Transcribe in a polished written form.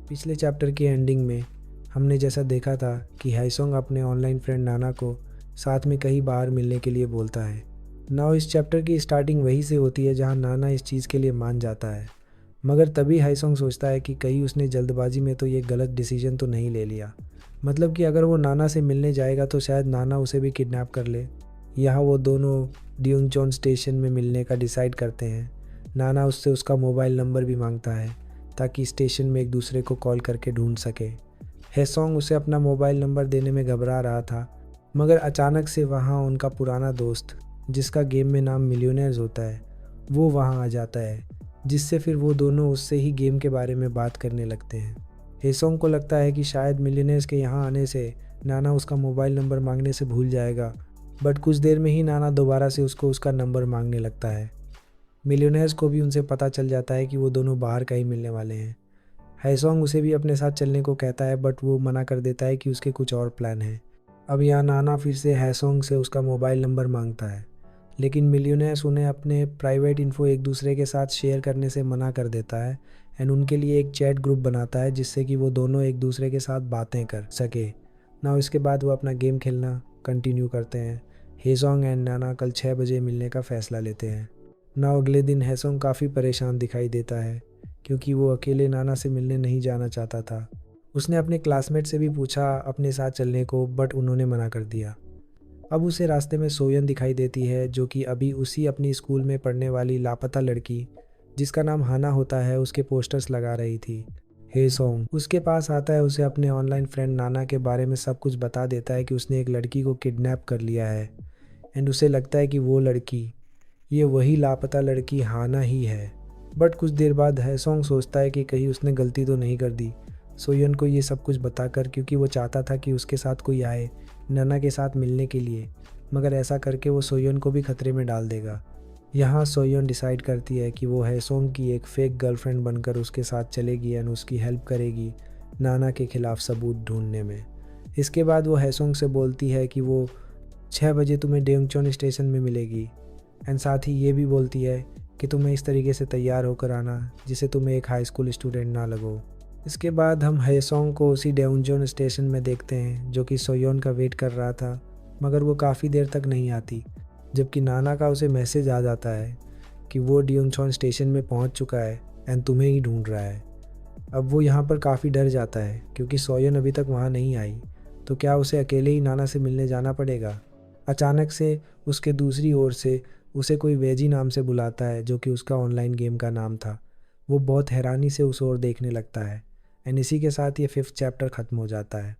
पिछले चैप्टर की एंडिंग में हमने जैसा देखा था कि हाईसोंग अपने ऑनलाइन फ्रेंड नाना को साथ में कहीं बाहर मिलने के लिए बोलता है। नाउ इस चैप्टर की स्टार्टिंग वहीं से होती है जहां नाना इस चीज़ के लिए मान जाता है, मगर तभी हाईसोंग सोचता है कि कहीं उसने जल्दबाजी में तो ये गलत डिसीजन तो नहीं ले लिया। मतलब कि अगर वो नाना से मिलने जाएगा तो शायद नाना उसे भी किडनैप कर ले। यहाँ वो दोनों ड्यूंगचोन स्टेशन में मिलने का डिसाइड करते हैं। नाना उससे उसका मोबाइल नंबर भी मांगता है ताकि स्टेशन में एक दूसरे को कॉल करके ढूंढ सके। हेसोंग उसे अपना मोबाइल नंबर देने में घबरा रहा था, मगर अचानक से वहाँ उनका पुराना दोस्त, जिसका गेम में नाम मिलियनेयर्स होता है, वो वहाँ आ जाता है, जिससे फिर वो दोनों उससे ही गेम के बारे में बात करने लगते हैं। हेसोंग को लगता है कि शायद मिलियनेयर्स के यहाँ आने से नाना उसका मोबाइल नंबर मांगने से भूल जाएगा, बट कुछ देर में ही नाना दोबारा से उसको उसका नंबर मांगने लगता है। मिलियनेयर्स को भी उनसे पता चल जाता है कि वो दोनों बाहर कहीं मिलने वाले हैं। हाईसोंग उसे भी अपने साथ चलने को कहता है, बट वो मना कर देता है कि उसके कुछ और प्लान है। अब यहाँ नाना फिर से हाईसोंग से उसका मोबाइल नंबर मांगता है, लेकिन मिलियनेयर्स उन्हें अपने प्राइवेट इन्फो एक दूसरे के साथ शेयर करने से मना कर देता है एंड उनके लिए एक चैट ग्रुप बनाता है जिससे कि वो दोनों एक दूसरे के साथ बातें कर सके। ना इसके बाद वो अपना गेम खेलना कंटिन्यू करते हैं। हेसोंग एंड नाना कल 6 बजे मिलने का फ़ैसला लेते हैं। ना अगले दिन हेसोंग काफ़ी परेशान दिखाई देता है क्योंकि वो अकेले नाना से मिलने नहीं जाना चाहता था। उसने अपने क्लासमेट से भी पूछा अपने साथ चलने को, बट उन्होंने मना कर दिया। अब उसे रास्ते में सोयन दिखाई देती है, जो कि अभी उसी अपनी स्कूल में पढ़ने वाली लापता लड़की, जिसका नाम हाना होता है, उसके पोस्टर्स लगा रही थी। हेसोंग उसके पास आता है, उसे अपने ऑनलाइन फ्रेंड नाना के बारे में सब कुछ बता देता है कि उसने एक लड़की को किडनैप कर लिया है एंड उसे लगता है कि वो लड़की, ये वही लापता लड़की हाना ही है। बट कुछ देर बाद हेसोंग सोचता है कि कहीं उसने गलती तो नहीं कर दी सोयन को ये सब कुछ बताकर, क्योंकि वो चाहता था कि उसके साथ कोई आए नाना के साथ मिलने के लिए, मगर ऐसा करके वो सोयन को भी खतरे में डाल देगा। यहाँ सोयन डिसाइड करती है कि वो हेसोंग की एक फेक गर्लफ्रेंड बनकर उसके साथ चलेगी एंड उसकी हेल्प करेगी नाना के खिलाफ सबूत ढूंढने में। इसके बाद वो हेसोंग से बोलती है कि वो 6 बजे तुम्हें ड्यूंगचोन स्टेशन में मिलेगी एंड साथ ही ये भी बोलती है कि तुम्हें इस तरीके से तैयार होकर आना जिससे तुम्हें एक हाई स्कूल स्टूडेंट ना लगो। इसके बाद हम हेसोंग को उसी ड्यूंगचोन स्टेशन में देखते हैं, जो कि सोयन का वेट कर रहा था, मगर वो काफ़ी देर तक नहीं आती, जबकि नाना का उसे मैसेज आ जाता है कि वो ड्यूंगचोन स्टेशन में पहुंच चुका है एंड तुम्हें ही ढूंढ रहा है। अब वो यहाँ पर काफ़ी डर जाता है क्योंकि सोयन अभी तक वहाँ नहीं आई, तो क्या उसे अकेले ही नाना से मिलने जाना पड़ेगा। अचानक से उसके दूसरी ओर से उसे कोई वेजी नाम से बुलाता है, जो कि उसका ऑनलाइन गेम का नाम था। वो बहुत हैरानी से उस ओर देखने लगता है एंड इसी के साथ ये 5th चैप्टर ख़त्म हो जाता है।